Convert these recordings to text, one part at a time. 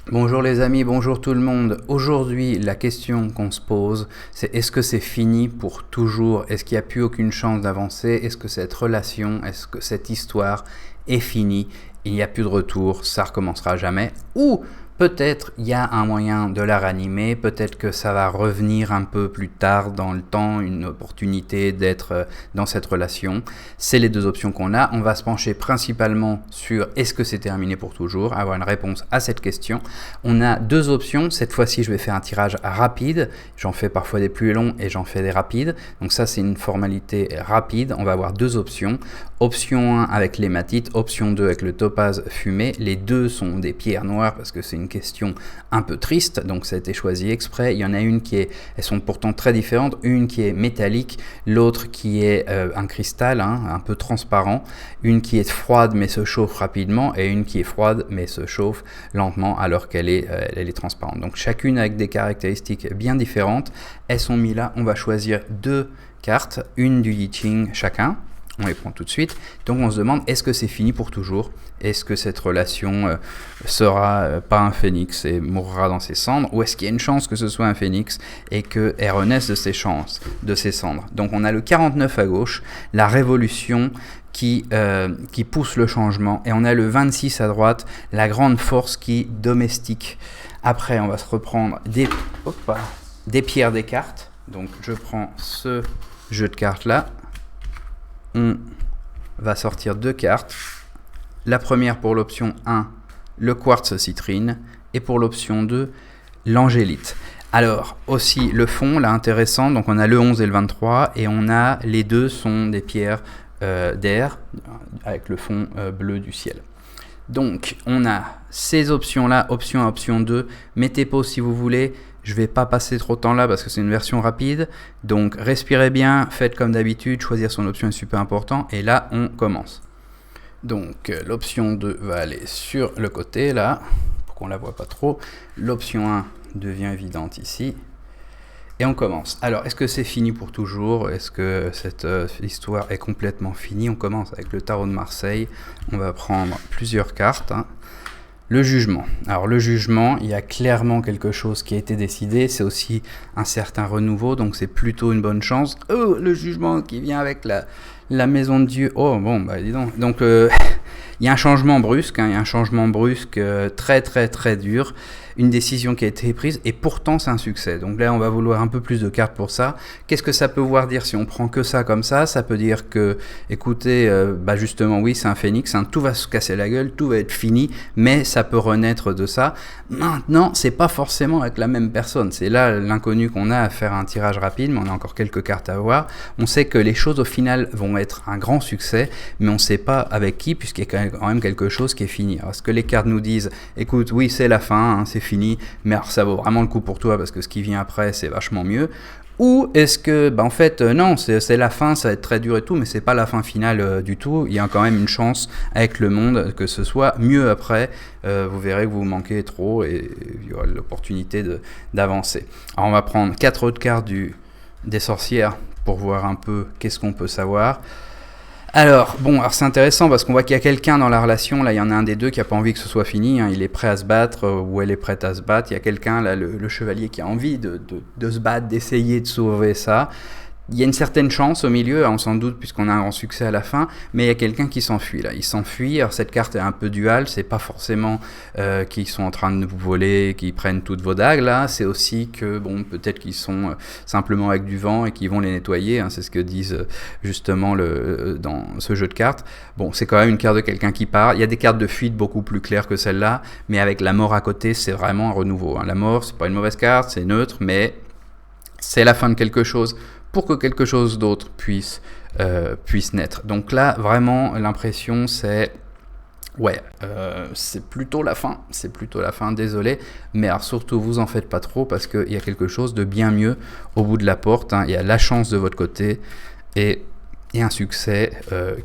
Bonjour les amis, bonjour tout le monde. Aujourd'hui, la question qu'on se pose, c'est est-ce que c'est fini pour toujours? Est-ce qu'il n'y a plus aucune chance d'avancer? Est-ce que cette relation, est-ce que cette histoire est finie? Il n'y a plus de retour, ça recommencera jamais? Ou peut-être il y a un moyen de la ranimer, peut-être que ça va revenir un peu plus tard dans le temps, une opportunité d'être dans cette relation. C'est les deux options qu'on a. On va se pencher principalement sur est-ce que c'est terminé pour toujours, avoir une réponse à cette question. On a deux options. Cette fois-ci, je vais faire un tirage rapide. J'en fais parfois des plus longs et j'en fais des rapides. Donc ça, c'est une formalité rapide. On va avoir deux options. Option 1 avec l'hématite, option 2 avec le topaz fumé. Les deux sont des pierres noires parce que c'est une question un peu triste, donc ça a été choisi exprès. Il y en a une elles sont pourtant très différentes, une qui est métallique, l'autre qui est un cristal, un peu transparent, une qui est froide mais se chauffe rapidement, et une qui est froide mais se chauffe lentement alors qu'elle est transparente. Donc chacune avec des caractéristiques bien différentes. Elles sont mises là, on va choisir deux cartes, une du I Ching chacun. On les prend tout de suite. Donc on se demande, est-ce que c'est fini pour toujours? Est-ce que cette relation sera pas un phénix et mourra dans ses cendres? Ou est-ce qu'il y a une chance que ce soit un phénix et qu'elle renaisse de ses cendres? Donc on a le 49 à gauche, la révolution qui pousse le changement. Et on a le 26 à droite, la grande force qui domestique. Après, on va se reprendre des pierres des cartes. Donc je prends ce jeu de cartes là. On va sortir deux cartes. La première pour l'option 1, le quartz citrine, et pour l'option 2, l'angélite. Alors, aussi le fond, là intéressant, donc on a le 11 et le 23, et on a les deux sont des pierres d'air, avec le fond bleu du ciel. Donc, on a ces options-là, option 1, option 2, mettez pause si vous voulez. Je ne vais pas passer trop de temps là parce que c'est une version rapide. Donc respirez bien, faites comme d'habitude, choisir son option est super important. Et là, on commence. Donc l'option 2 va aller sur le côté là, pour qu'on ne la voit pas trop. L'option 1 devient évidente ici. Et on commence. Alors, est-ce que c'est fini pour toujours? Est-ce que cette histoire est complètement finie? On commence avec le tarot de Marseille. On va prendre plusieurs cartes. Le jugement. Alors le jugement, il y a clairement quelque chose qui a été décidé, c'est aussi un certain renouveau, donc c'est plutôt une bonne chance. Oh, le jugement qui vient avec la maison de Dieu. Oh bon, bah dis donc. Donc il y a un changement brusque, très très très dur, une décision qui a été prise et pourtant c'est un succès. Donc là on va vouloir un peu plus de cartes pour ça. Qu'est-ce que ça peut vouloir dire si on prend que ça comme ça? Ça peut dire que, écoutez, justement oui c'est un phénix, tout va se casser la gueule, tout va être fini, mais ça peut renaître de ça. Maintenant c'est pas forcément avec la même personne, c'est là l'inconnu qu'on a à faire un tirage rapide, mais on a encore quelques cartes à voir. On sait que les choses au final vont être un grand succès, mais on sait pas avec qui, puisqu'il y a quand même quelque chose qui est fini. Alors, est-ce que les cartes nous disent, écoute, oui c'est la fin, c'est fini, mais alors ça vaut vraiment le coup pour toi parce que ce qui vient après c'est vachement mieux? Ou est-ce que, en fait, non, c'est la fin, ça va être très dur et tout, mais c'est pas la fin finale du tout. Il y a quand même une chance avec le monde que ce soit mieux après. Vous verrez que vous manquez trop et il y aura l'opportunité d'avancer. Alors on va prendre 4 autres cartes des sorcières pour voir un peu qu'est-ce qu'on peut savoir. Alors c'est intéressant parce qu'on voit qu'il y a quelqu'un dans la relation, là il y en a un des deux qui a pas envie que ce soit fini, il est prêt à se battre ou elle est prête à se battre, il y a quelqu'un là, le chevalier qui a envie de se battre, d'essayer de sauver ça. Il y a une certaine chance au milieu, on s'en doute puisqu'on a un grand succès à la fin, mais il y a quelqu'un qui s'enfuit là. Il s'enfuit, alors cette carte est un peu duale, c'est pas forcément qu'ils sont en train de vous voler, qu'ils prennent toutes vos dagues là, c'est aussi que peut-être qu'ils sont simplement avec du vent et qu'ils vont les nettoyer, c'est ce que disent justement dans ce jeu de cartes. C'est quand même une carte de quelqu'un qui part. Il y a des cartes de fuite beaucoup plus claires que celle-là, mais avec la mort à côté, c'est vraiment un renouveau. La mort, c'est pas une mauvaise carte, c'est neutre, mais c'est la fin de quelque chose pour que quelque chose d'autre puisse naître. Donc là, vraiment, l'impression, c'est c'est plutôt la fin, désolé, mais alors surtout, vous en faites pas trop parce qu'il y a quelque chose de bien mieux au bout de la porte, il y a la chance de votre côté et un succès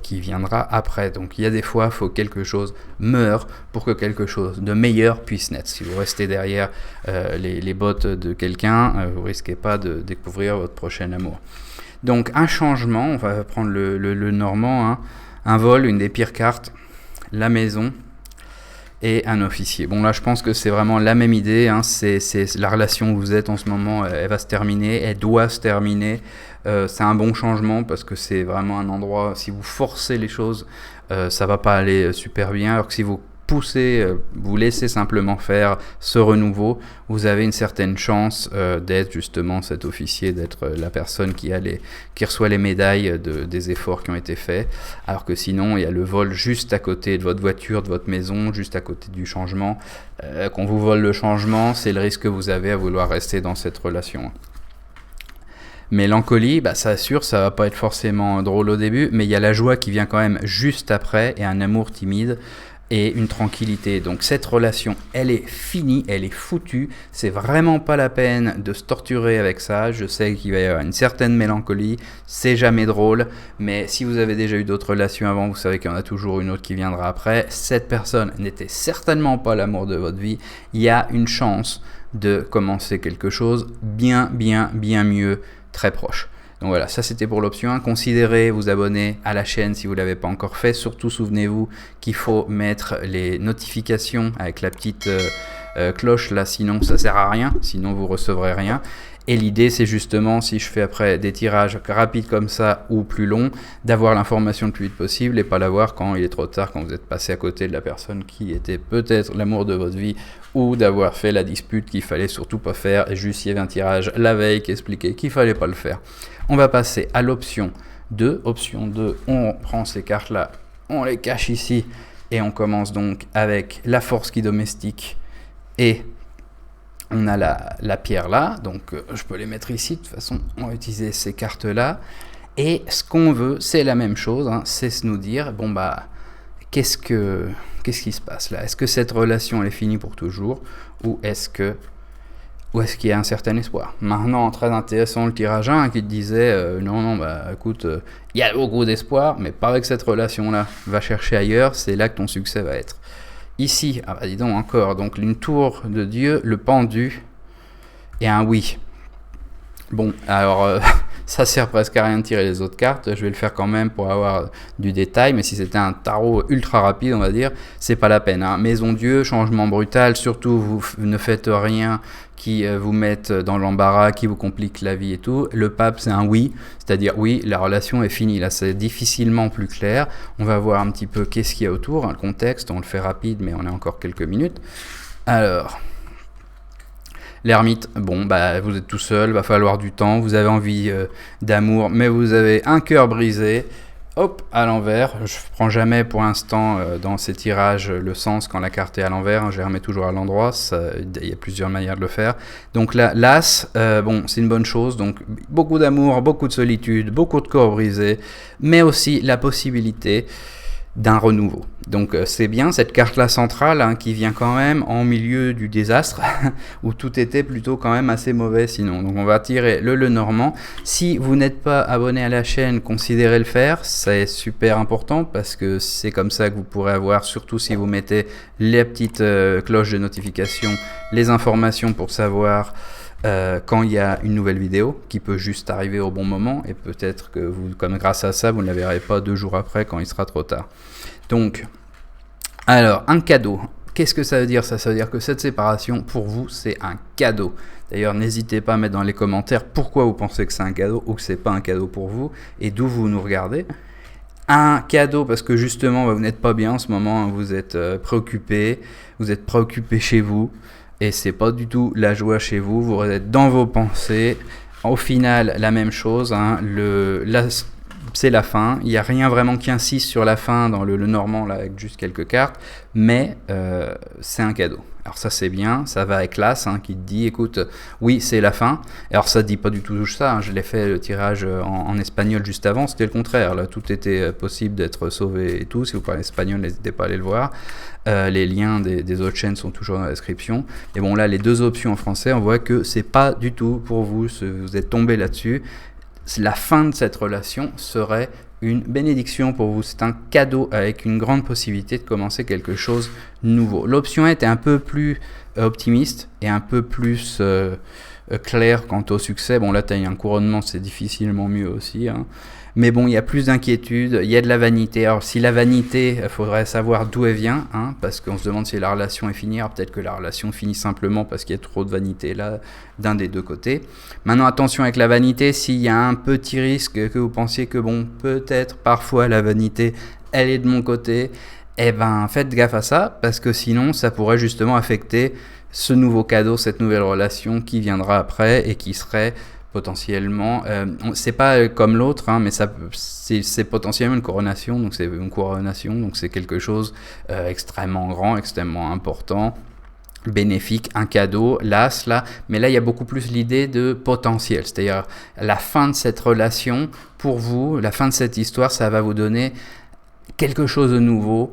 qui viendra après. Donc il y a des fois, il faut que quelque chose meure pour que quelque chose de meilleur puisse naître. Si vous restez derrière les bottes de quelqu'un, vous risquez pas de découvrir votre prochain amour. Donc un changement, on va prendre le normand, un vol, une des pires cartes, la maison. et un officier. Bon là je pense que c'est vraiment la même idée, hein. C'est la relation où vous êtes en ce moment, elle va se terminer, elle doit se terminer. C'est un bon changement parce que c'est vraiment un endroit, si vous forcez les choses, ça va pas aller super bien, alors que si vous poussez, vous laissez simplement faire ce renouveau, vous avez une certaine chance d'être justement cet officier, d'être la personne qui reçoit les médailles des efforts qui ont été faits, alors que sinon il y a le vol juste à côté de votre voiture, de votre maison, juste à côté du changement. Quand vous vole le changement, c'est le risque que vous avez à vouloir rester dans cette relation. Mélancolie, ça assure, ça va pas être forcément drôle au début, mais il y a la joie qui vient quand même juste après, et un amour timide et une tranquillité. Donc cette relation, elle est finie, elle est foutue, c'est vraiment pas la peine de se torturer avec ça. Je sais qu'il va y avoir une certaine mélancolie, c'est jamais drôle, mais si vous avez déjà eu d'autres relations avant, vous savez qu'il y en a toujours une autre qui viendra après. Cette personne n'était certainement pas l'amour de votre vie, il y a une chance de commencer quelque chose bien mieux très proche. Donc voilà, ça c'était pour l'option 1. Considérez vous abonner à la chaîne si vous ne l'avez pas encore fait. Surtout souvenez-vous qu'il faut mettre les notifications avec la petite cloche là, sinon ça sert à rien, sinon vous recevrez rien. Et l'idée c'est justement, si je fais après des tirages rapides comme ça ou plus longs, d'avoir l'information le plus vite possible et pas l'avoir quand il est trop tard, quand vous êtes passé à côté de la personne qui était peut-être l'amour de votre vie, ou d'avoir fait la dispute qu'il fallait surtout pas faire et juste il y avait un tirage la veille qui expliquait qu'il fallait pas le faire. On va passer à l'option 2. Option 2, on prend ces cartes là, on les cache ici et on commence donc avec la force qui domestique et on a la pierre là, donc je peux les mettre ici. De toute façon, on va utiliser ces cartes-là. Et ce qu'on veut, c'est la même chose, hein, c'est nous dire, bon qu'est-ce qui se passe là? Est-ce que cette relation elle est finie pour toujours? Ou est-ce qu'il y a un certain espoir? Maintenant, très intéressant le tirage 1 qui te disait, non, écoute, il y a beaucoup d'espoir, mais pas avec cette relation-là. Va chercher ailleurs, c'est là que ton succès va être. Ici, dis donc encore, donc une tour de Dieu, le pendu et un oui. Bon, alors ça sert presque à rien de tirer les autres cartes, je vais le faire quand même pour avoir du détail, mais si c'était un tarot ultra rapide, on va dire, c'est pas la peine, hein. Maison Dieu, changement brutal, surtout vous ne faites rien qui vous mette dans l'embarras, qui vous complique la vie et tout. Le pape, c'est un oui, c'est-à-dire oui, la relation est finie. Là, c'est difficilement plus clair. On va voir un petit peu qu'est-ce qu'il y a autour, hein, le contexte, on le fait rapide, mais on a encore quelques minutes. Alors, l'ermite, vous êtes tout seul, va falloir du temps, vous avez envie d'amour, mais vous avez un cœur brisé. Hop, à l'envers. Je ne prends jamais pour l'instant dans ces tirages le sens quand la carte est à l'envers, hein, je les remets toujours à l'endroit, il y a plusieurs manières de le faire. Donc là, l'as, c'est une bonne chose, donc beaucoup d'amour, beaucoup de solitude, beaucoup de corps brisés, mais aussi la possibilité d'un renouveau. Donc c'est bien cette carte-là centrale, hein, qui vient quand même en milieu du désastre, où tout était plutôt quand même assez mauvais sinon. Donc on va tirer le Lenormand. Si vous n'êtes pas abonné à la chaîne, considérez le faire, c'est super important parce que c'est comme ça que vous pourrez avoir, surtout si vous mettez les petites cloches de notification, les informations pour savoir quand il y a une nouvelle vidéo qui peut juste arriver au bon moment, et peut-être que vous, comme grâce à ça, vous ne la verrez pas 2 jours après quand il sera trop tard. Donc, alors, un cadeau. Qu'est-ce que ça veut dire ça? Ça veut dire que cette séparation, pour vous, c'est un cadeau. D'ailleurs, n'hésitez pas à mettre dans les commentaires pourquoi vous pensez que c'est un cadeau ou que c'est pas un cadeau pour vous, et d'où vous nous regardez. Un cadeau parce que justement, vous n'êtes pas bien en ce moment, hein, vous êtes préoccupé chez vous, et c'est pas du tout la joie chez vous, vous êtes dans vos pensées. Au final, la même chose, hein, c'est la fin, il n'y a rien vraiment qui insiste sur la fin dans le Normand là, avec juste quelques cartes, mais c'est un cadeau. Alors ça c'est bien, ça va avec l'As, hein, qui te dit écoute, oui c'est la fin. Alors ça ne dit pas du tout ça, hein, je l'ai fait le tirage en espagnol juste avant, c'était le contraire, là tout était possible d'être sauvé et tout. Si vous parlez espagnol, n'hésitez pas à aller le voir. Les liens des autres chaînes sont toujours dans la description. Et bon là les deux options en français, on voit que c'est pas du tout pour vous, vous êtes tombé là-dessus. La fin de cette relation serait une bénédiction pour vous, c'est un cadeau avec une grande possibilité de commencer quelque chose de nouveau. L'option 1 était un peu plus optimiste et un peu plus clair quant au succès. Bon là tu as un couronnement, c'est difficilement mieux aussi, hein. Mais bon, il y a plus d'inquiétude, il y a de la vanité. Alors si la vanité, il faudrait savoir d'où elle vient, hein, parce qu'on se demande si la relation est finie. Alors peut-être que la relation finit simplement parce qu'il y a trop de vanité là, d'un des deux côtés. Maintenant, attention avec la vanité, s'il y a un petit risque que vous pensiez que bon, peut-être parfois la vanité, elle est de mon côté, eh ben faites gaffe à ça, parce que sinon ça pourrait justement affecter ce nouveau cadeau, cette nouvelle relation qui viendra après et qui serait potentiellement, c'est pas comme l'autre, hein, mais c'est potentiellement une coronation, donc c'est quelque chose extrêmement grand, extrêmement important, bénéfique, un cadeau, l'as là, mais là il y a beaucoup plus l'idée de potentiel, c'est-à-dire la fin de cette relation, pour vous, la fin de cette histoire, ça va vous donner quelque chose de nouveau,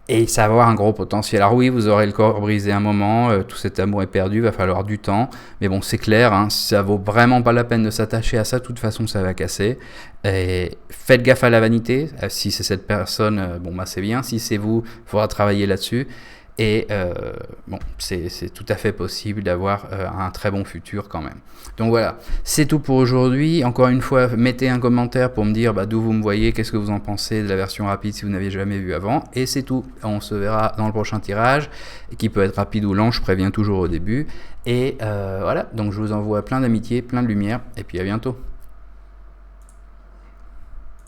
et ça va avoir un gros potentiel. Alors oui, vous aurez le corps brisé un moment, tout cet amour est perdu, il va falloir du temps. Mais bon, c'est clair, hein, ça vaut vraiment pas la peine de s'attacher à ça, de toute façon ça va casser. Et faites gaffe à la vanité, si c'est cette personne, bon bah c'est bien, si c'est vous, il faudra travailler là-dessus. Et bon, c'est tout à fait possible d'avoir un très bon futur quand même. Donc voilà, c'est tout pour aujourd'hui. Encore une fois, mettez un commentaire pour me dire d'où vous me voyez, qu'est-ce que vous en pensez de la version rapide si vous n'aviez jamais vu avant. Et c'est tout. On se verra dans le prochain tirage, qui peut être rapide ou lent, je préviens toujours au début. Et voilà, donc je vous envoie plein d'amitié, plein de lumière, et puis à bientôt.